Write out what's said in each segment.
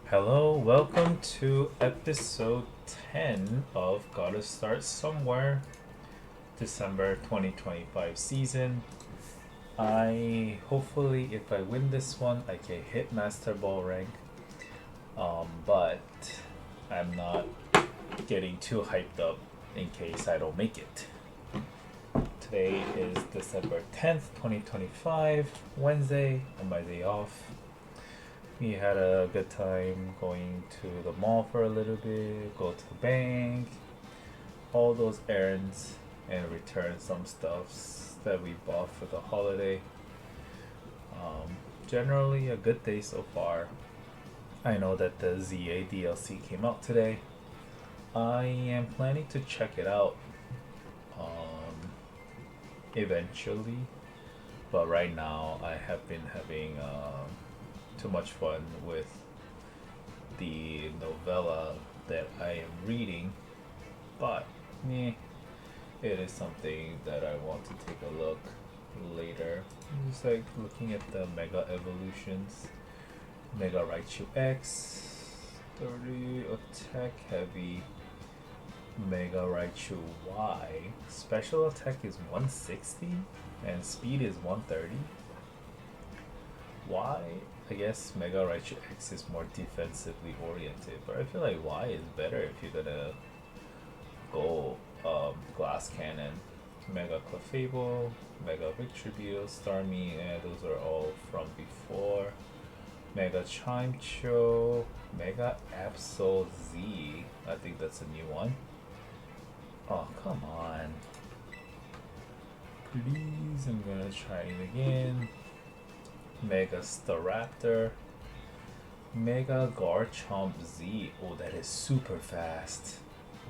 Hello, welcome to episode 10 of Gotta Start Somewhere, December 2025 season. Hopefully, if I win this one, I can hit Master Ball rank. But I'm not getting too hyped up in case I don't make it. Today is December 10th, 2025, Wednesday, on my day off. We had a good time going to the mall for a little bit, go to the bank, all those errands, and return some stuffs that we bought for the holiday. Generally, a good day so far. I know that the ZA DLC came out today. I am planning to check it out eventually, but right now I have been having too much fun with the novella that I am reading, but it is something that I want to take a look later. Just like looking at the Mega Evolutions. Mega Raichu X, 30 attack heavy. Mega Raichu Y. Special attack is 160 and speed is 130. Y, I guess Mega Raichu X is more defensively oriented, but I feel like Y is better if you're gonna go Glass Cannon. Mega Clefable, Mega Victreebel, Starmie, and those are all from before. Mega Chimecho, Mega Absol Z, I think that's a new one. Oh, come on. Please, I'm gonna try it again. Mega Staraptor, Mega Garchomp Z. Oh, that is super fast,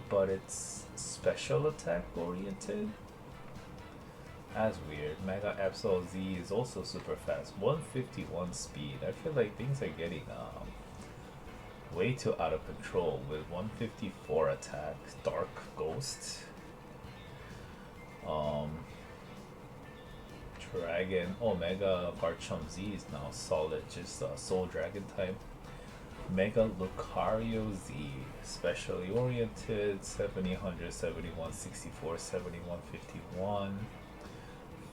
but it's special attack oriented. That's weird. Mega Absol Z is also super fast, 151 speed. I feel like things are getting way too out of control with 154 attack. Dark Ghost. Dragon. Oh, Mega Garchomp Z is now solid, just Soul Dragon type. Mega Lucario Z, specially oriented, 70, 71, 64, 71, 51.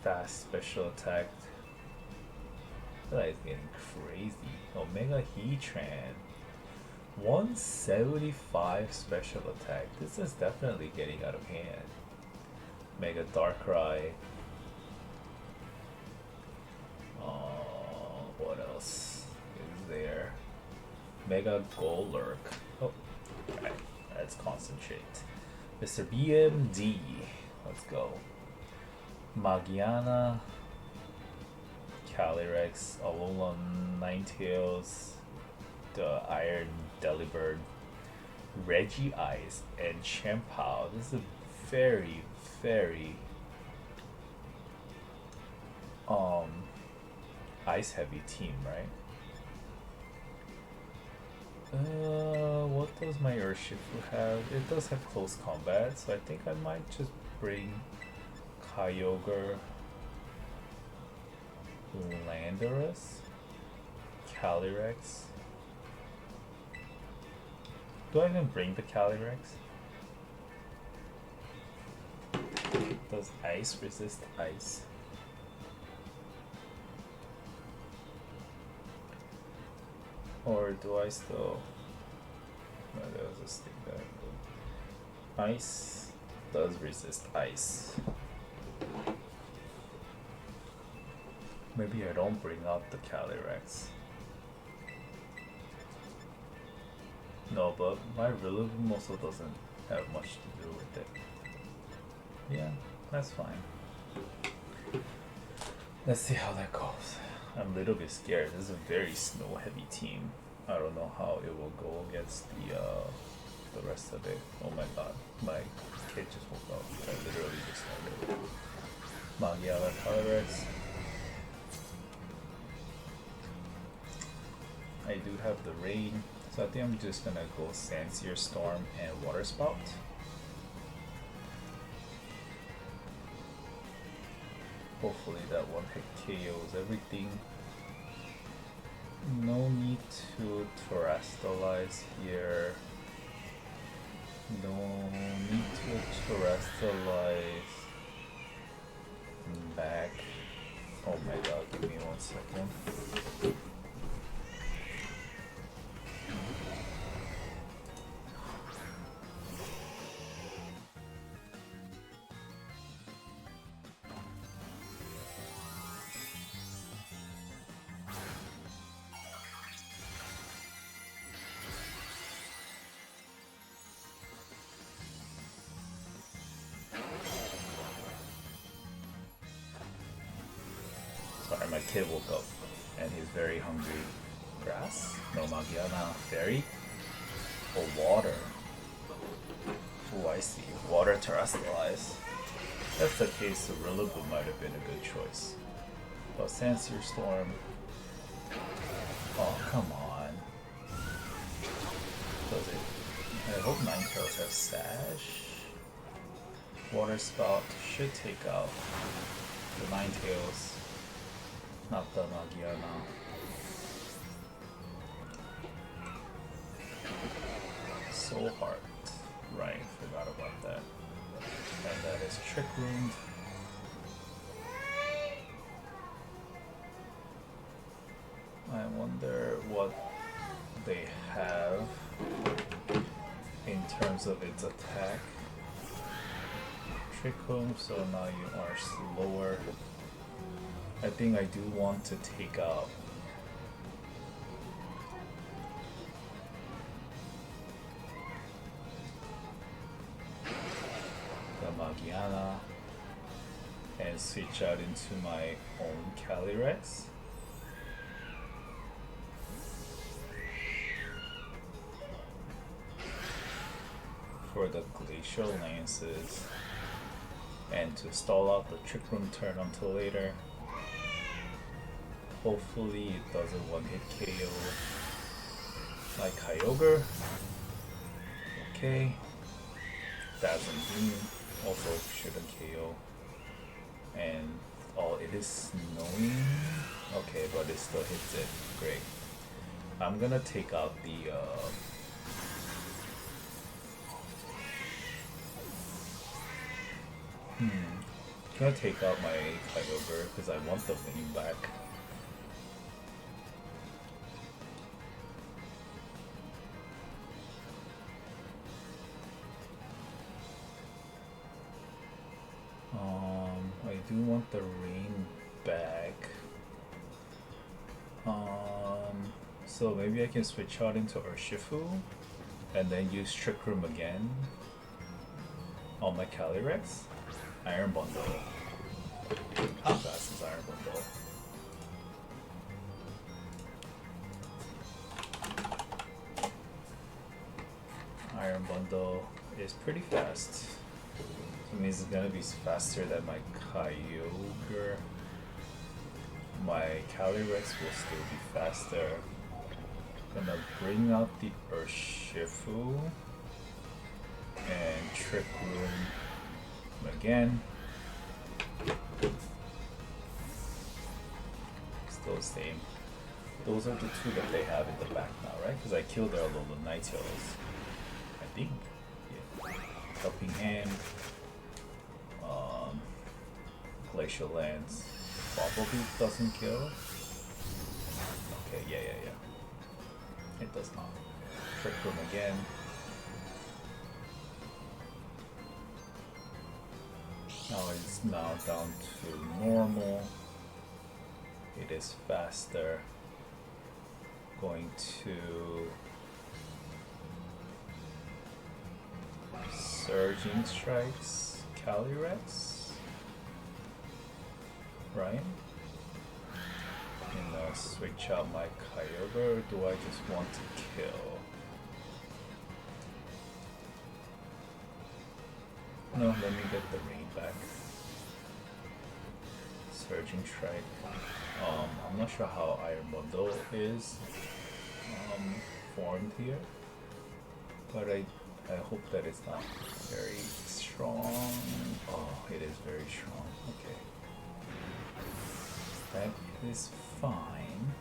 Fast special attack. I feel like it's getting crazy. Omega Heatran, 175 special attack. This is definitely getting out of hand. Mega Darkrai. What else is there? Mega Golurk. Oh, alright, let's concentrate. Mr. BMD. Let's go. Magiana, Calyrex, Alolan Ninetales, the Iron Delibird, Regice, and Chien-Pao. This is a very, very ice heavy team, right? What does my Urshifu have? It does have close combat, so I think I might just bring Kyogre, Landorus, Calyrex. Do I even bring the Calyrex? Does ice resist ice? Or do I still... No, there was a stick there. Ice does resist ice. Maybe I don't bring out the Calyrex. No, but my Rillaboom also doesn't have much to do with it. Yeah, that's fine. Let's see how that goes. I'm a little bit scared. This is a very snow heavy team. I don't know how it will go against the rest of it. Oh my god, my kid just woke up. I literally just started. Magiala Calyrex. I do have the rain, so I think I'm just gonna go Sandsear Storm and Water Spout. Hopefully that one hit KOs everything. No need to terrestrialize here. No need to terrestrialize back. Oh my god, give me 1 second. Sorry, my kid woke up and he's very hungry. Grass? No Magiana. Berry? Or water? Oh, I see. Water terrestrialize. If that's the case, the Rillaboom might have been a good choice. But Sandseer Storm. Oh, come on. Does it? I hope Ninetales has Sash. Water Spout should take out the Ninetales. Not the Magiana. Soul Heart. Right, forgot about that. And that is Trick Room. I wonder what they have in terms of its attack. Trick Room, so now you are slower. I think I do want to take out the Magiana and switch out into my own Calyrex. For the Glacial Lances and to stall out the Trick Room turn until later. Hopefully it doesn't one-hit KO my Kyogre. Okay. Dazzling Beam also shouldn't KO. And oh, it is snowing? Okay, but it still hits it. Great. I'm gonna take out the gonna take out my Kyogre because I want the Wing back. I do want the rain back. So maybe I can switch out into Urshifu and then use Trick Room again on my Calyrex. Iron Bundle. How fast is Iron Bundle? Iron Bundle is pretty fast. It means it's gonna be faster than my Kyogre. My Calyrex will still be faster. Gonna bring out the Urshifu and Trick Room again. Still the same. Those are the two that they have in the back now, right? Because I killed their little Ninetales. I think. Yeah. Helping Hand. Glacial Lance. Bumblebee doesn't kill. Okay, yeah. It does not. Trick Room again. Now it's now down to normal. It is faster. Going to Surging Strikes Calyrex. Right? And switch out my Kyogre, or do I just want to kill? No, let me get the rain back. Surging Strike. I'm not sure how Iron Bundle is formed here, but I hope that it's not very strong. Oh, it is very strong. Okay. That is fine.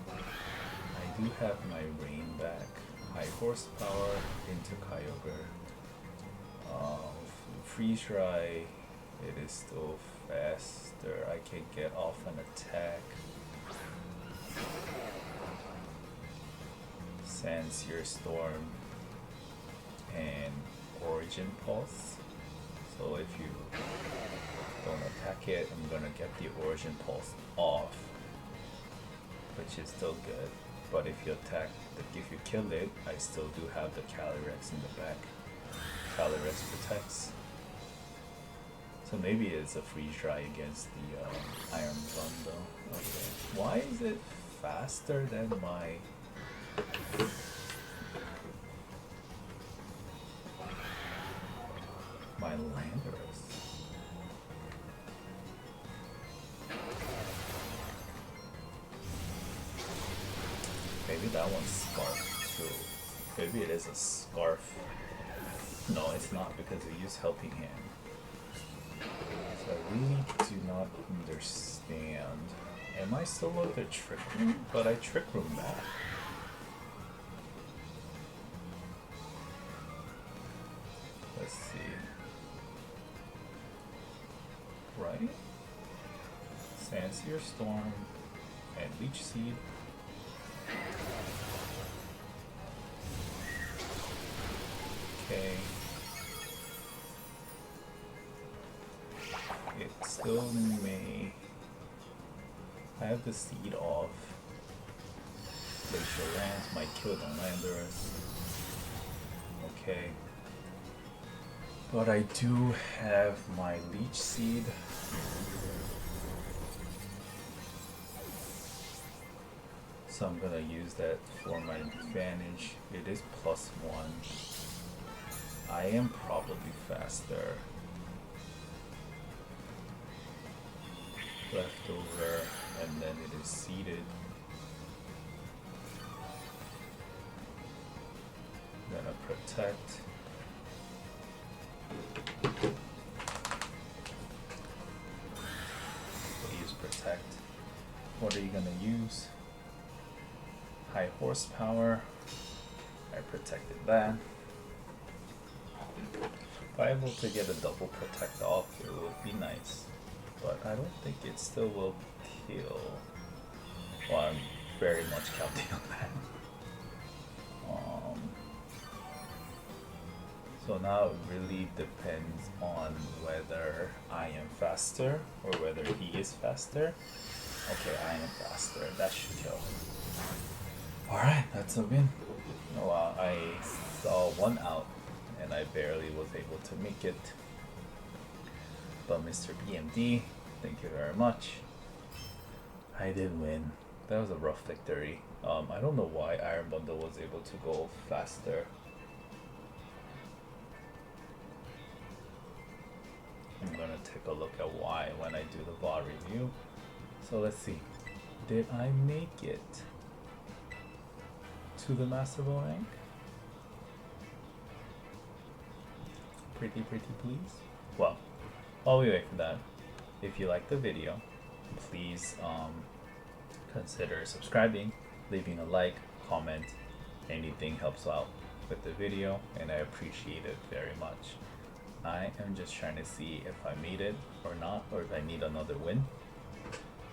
I do have my rain back. High horsepower into Kyogre. Freeze dry, it is still faster. I can get off an attack. Sear Storm and Origin Pulse. So if you don't attack it, I'm gonna get the Origin Pulse off, which is still good. But if you attack, if you kill it, I still do have the Calyrex in the back. Calyrex protects. So maybe it's a freeze dry against the Iron Bundle. Okay. Why is it faster than my Landorus? Maybe that one's Scarf too. Maybe it is a Scarf. No, it's not, because it used Helping Hand. So I really do not understand. Am I still with the Trick Room? But I Trick Room back. Let's see. Right? Sear Storm and Leech Seed. Okay. It still may. I have the seed off. Glacial Lance might kill the Landorus. Okay. But I do have my Leech Seed. So I'm gonna use that for my advantage. It is +1. I am probably faster. Leftover, and then it is seeded. Gonna protect. Please protect. What are you gonna use? High horsepower. I protected that. If I'm able to get a double protect off, it would be nice. But I don't think it still will kill. Well, I'm very much counting on that. So now it really depends on whether I am faster or whether he is faster. Okay, I am faster. That should kill. Alright, that's a win. Oh, I saw one out and I barely was able to make it. But Mr. BMD, thank you very much. I did win. That was a rough victory. I don't know why Iron Bundle was able to go faster. I'm gonna take a look at why when I do the VOD review. So let's see. Did I make it to the Master Ball rank? Pretty please. Well, while we wait for that, if you like the video, please consider subscribing, leaving a like, comment. Anything helps out with the video and I appreciate it very much. I am just trying to see if I made it or not, or if I need another win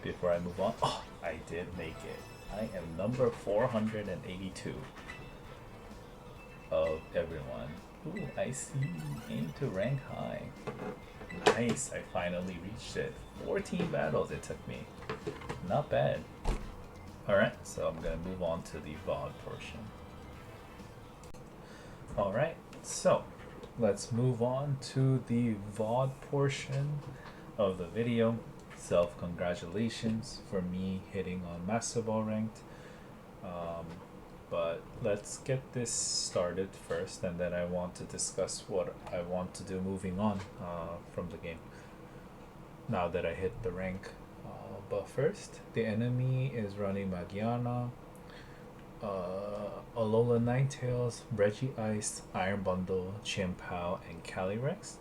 before I move on. Oh, I did make it. I am number 482 of everyone. Ooh, I see. Aim to rank high. Nice, I finally reached it. 14 battles it took me. Not bad. Alright, so I'm gonna move on to the VOD portion. Alright, so let's move on to the VOD portion of the video. Self-congratulations for me hitting on Master Ball ranked. But let's get this started first, and then I want to discuss what I want to do moving on from the game now that I hit the rank. But first, the enemy is running Magiana, Alola Ninetales, Regice, Iron Bundle, Chimpao, and Calyrex.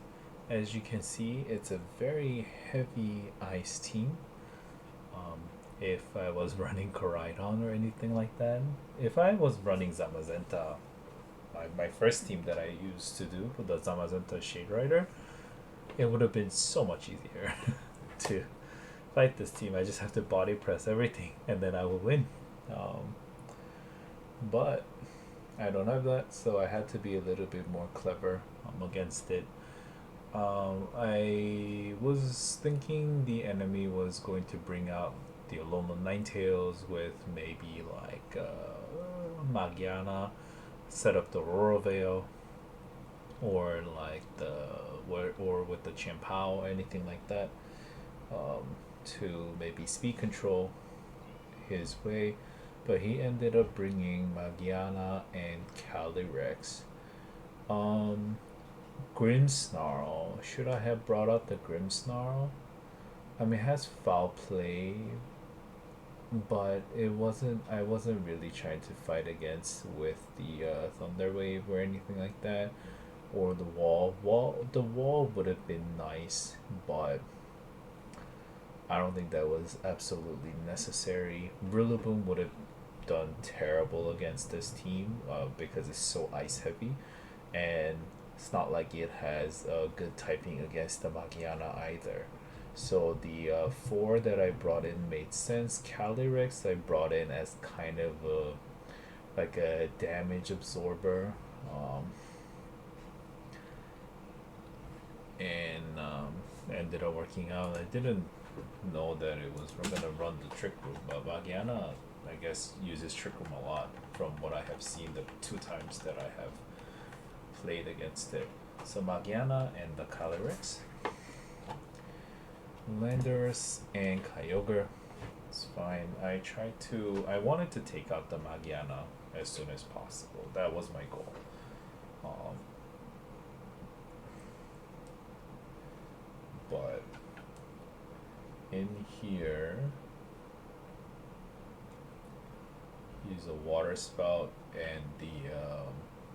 As you can see, it's a very heavy ice team. if I was running Koraidon or anything like that. If I was running Zamazenta, my first team that I used to do with the Zamazenta Shade Rider, it would have been so much easier to fight this team. I just have to body press everything and then I will win. Um, but I don't have that, so I had to be a little bit more clever against it. I was thinking the enemy was going to bring out the Alolan Ninetales with maybe like Magiana, set up the Aurora Veil, or like or with the Champao or anything like that, um, to maybe speed control his way. But he ended up bringing Magiana and Calyrex. Um, Grimmsnarl. Should I have brought up the Grimmsnarl? I mean, it has foul play, but it wasn't. I wasn't really trying to fight against with the Thunder Wave or anything like that, or the wall. The wall would have been nice, but I don't think that was absolutely necessary. Rillaboom would have done terrible against this team because it's so ice heavy, and it's not like it has good typing against the Magiana either. So the four that I brought in made sense. Calyrex I brought in as kind of like a damage absorber, um, and ended up working out. I didn't know that it was gonna run the Trick Room, but Magiana I guess uses Trick Room a lot from what I have seen the two times that I have played against it. So Magiana and the Calyrex. Landorus and Kyogre. It's fine. I wanted to take out the Magiana as soon as possible. That was my goal. Um, but in here, use a water spout and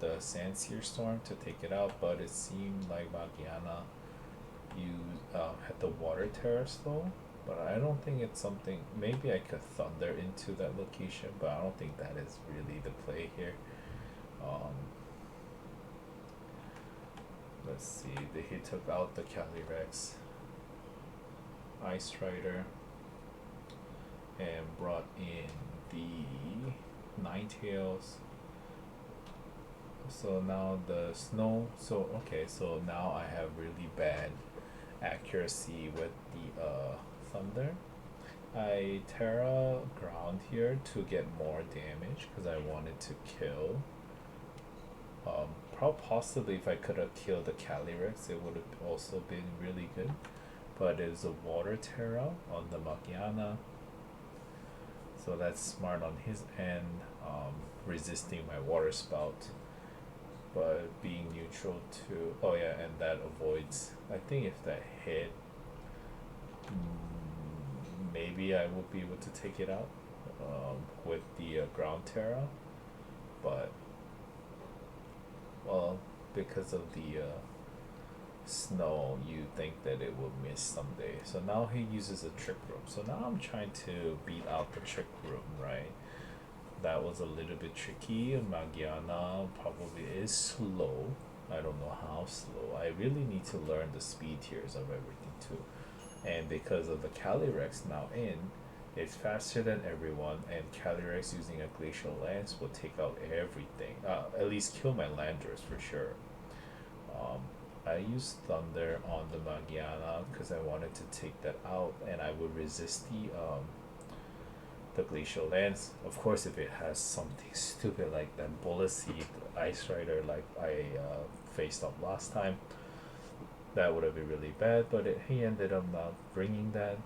the Sandsear Storm to take it out, but it seemed like Magiana had the water terrace though, but I don't think it's something. Maybe I could thunder into that location, but I don't think that is really the play here. Um, let's see. He took out the Calyrex, Ice Rider, and brought in the Ninetales. So now the snow. So okay. So now I have really bad accuracy with the thunder. I Terra ground here to get more damage because I wanted to kill. Possibly if I could have killed the Calyrex, it would have also been really good. But it's a water Terra on the Magiana, so that's smart on his end, resisting my water spout, but being neutral to. Oh yeah, and that avoids. I think if that hit, maybe I would be able to take it out with the ground Terra, but well, because of the snow, you think that it will miss someday. So now he uses a Trick Room. So now I'm trying to beat out the Trick Room, right? That was a little bit tricky. Magiana probably is slow. I don't know how slow. I really need to learn the speed tiers of everything too. And because of the Calyrex now in, it's faster than everyone, and Calyrex using a Glacial Lance will take out everything. At least kill my Landers for sure. I used Thunder on the Magiana because I wanted to take that out, and I would resist the Glacial Lance. Of course, if it has something stupid like that Bullet Seed Ice Rider like I faced up last time, that would have been really bad. But he ended up not bringing that,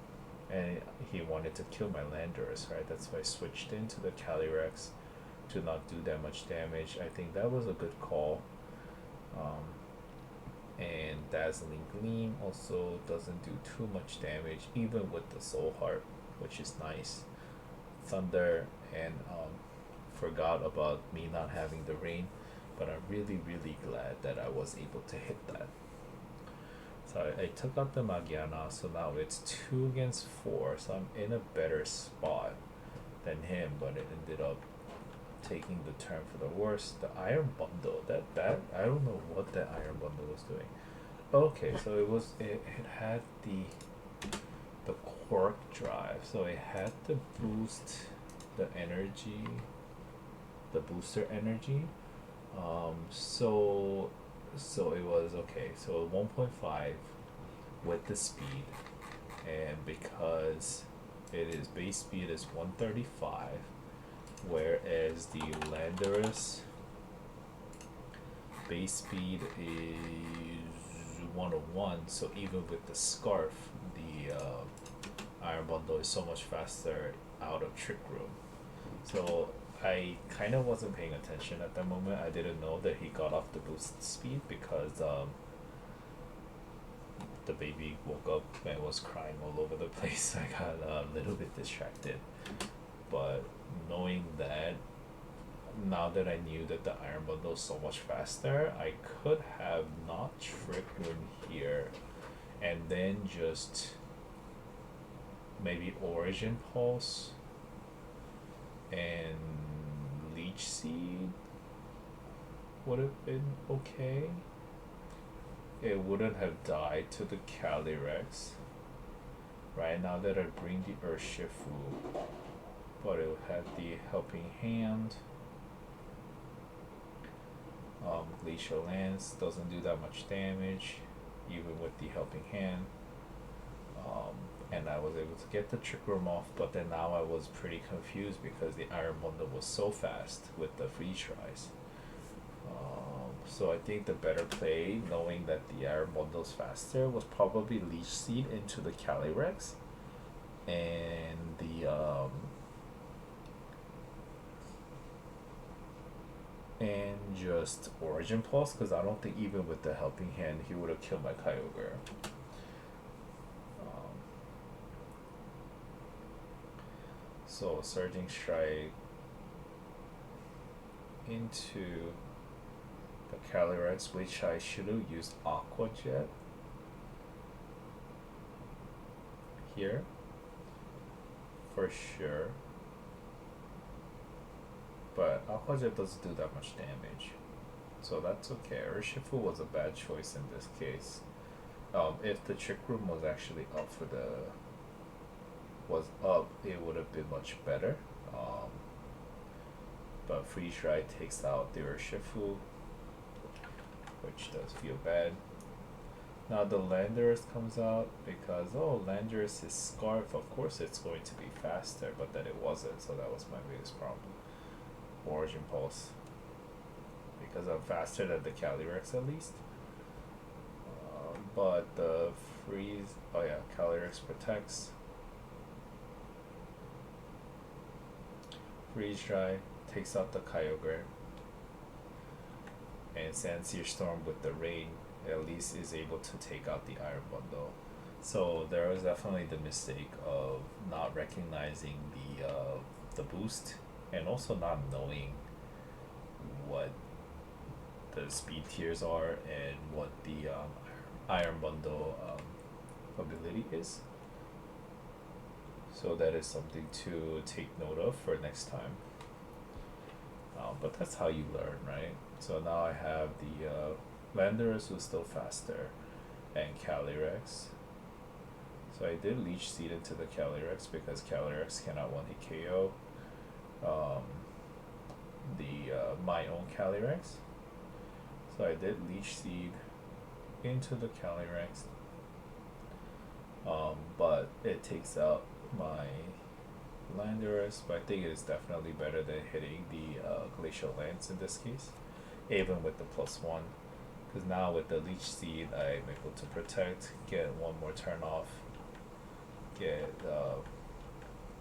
and he wanted to kill my Landorus, right? That's why I switched into the Calyrex to not do that much damage. I think that was a good call. And Dazzling Gleam also doesn't do too much damage, even with the Soul Heart, which is nice. Thunder, and forgot about me not having the rain, but I'm really glad that I was able to hit that. So I took out the Magiana, so now it's 2 against 4, so I'm in a better spot than him, but it ended up taking the turn for the worst. The iron bundle, that I don't know what that iron bundle was doing. Okay, so it had the quark drive, so it had to boost the energy, the booster energy. So it was okay. So 1.5 with the speed, and because it is base speed is 135, whereas the Landorus base speed is 101. So even with the scarf, the iron bundle is so much faster out of trick room. So I kind of wasn't paying attention at that moment. I didn't know that he got off the boost speed because the baby woke up and was crying all over the place. I got a little bit distracted. But knowing that, now that I knew that the iron bundle is so much faster, I could have not trick room here and then just maybe origin pulse and leech seed would have been okay. It wouldn't have died to the Calyrex. Right now that I bring the Urshifu, but it had the helping hand. Glacial Lance doesn't do that much damage, even with the helping hand. And I was able to get the trick room off, but then now I was pretty confused because the iron bundle was so fast with the free tries. So I think the better play, knowing that the iron bundle's faster, was probably leech seed into the Calyrex and the and just origin pulse, because I don't think even with the helping hand he would have killed my Kyogre. So Surging Strike into the Calyrex, which I should have used Aqua Jet here for sure, but Aqua Jet doesn't do that much damage, so that's okay. Urshifu was a bad choice in this case. If the Trick Room was actually up for the it would have been much better. But Freeze Dry takes out the Urshifu, which does feel bad. Now the Landorus comes out because Landorus is Scarf. Of course it's going to be faster, but then it wasn't, so that was my biggest problem. Origin Pulse, because I'm faster than the Calyrex at least. But the freeze, Calyrex protects. Freeze Dry takes out the Kyogre, and Sandsear Storm with the rain at least is able to take out the Iron Bundle. So there was definitely the mistake of not recognizing the boost, and also not knowing what the speed tiers are and what the Iron Bundle ability is. So that is something to take note of for next time. But that's how you learn, right? So now I have the Landorus, who's still faster, and Calyrex. So I did Leech Seed into the Calyrex because Calyrex cannot one-hit KO my own Calyrex. So I did Leech Seed into the Calyrex, but it takes out my Landorus, but I think it is definitely better than hitting the Glacial Lance in this case, even with the +1, because now with the Leech Seed I'm able to protect, get one more turn off, get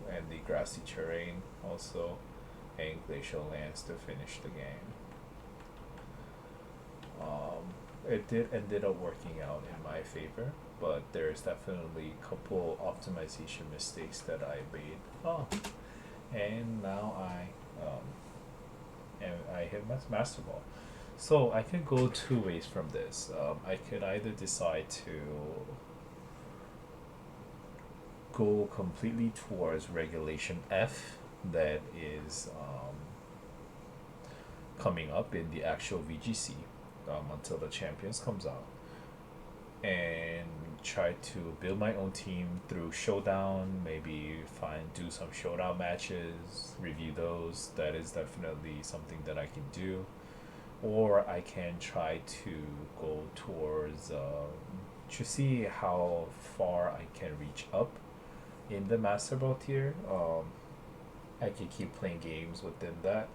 and the Grassy Terrain also, and Glacial Lance to finish the game. It ended up working out in my favor, but there's definitely a couple optimization mistakes that I made. And now I hit Master Ball. So I could go two ways from this. I could either decide to go completely towards regulation F, that is coming up in the actual VGC, until the champions comes out, and try to build my own team through showdown. Maybe do some showdown matches, review those. That is definitely something that I can do. Or I can try to go towards to see how far I can reach up in the Master Ball tier. I can keep playing games within that,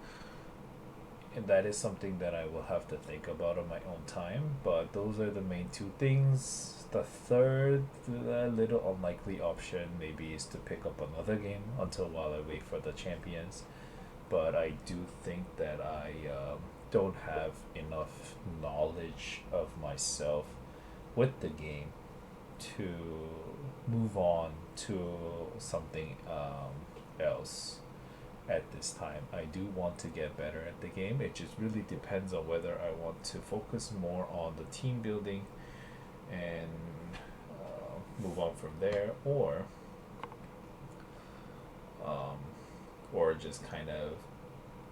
and that is something that I will have to think about on my own time. But those are the main two things. The third, little unlikely option maybe is to pick up another game until while I wait for the champions. But I do think that I don't have enough knowledge of myself with the game to move on to something else at this time. I do want to get better at the game. It just really depends on whether I want to focus more on the team building and move on from there, um, or just kind of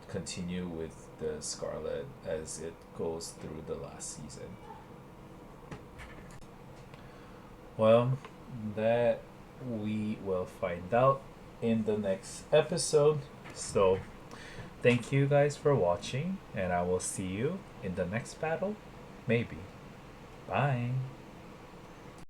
continue with the Scarlet as it goes through the last season. Well, that we will find out in the next episode. So, thank you guys for watching, and I will see you in the next battle. Maybe. Bye.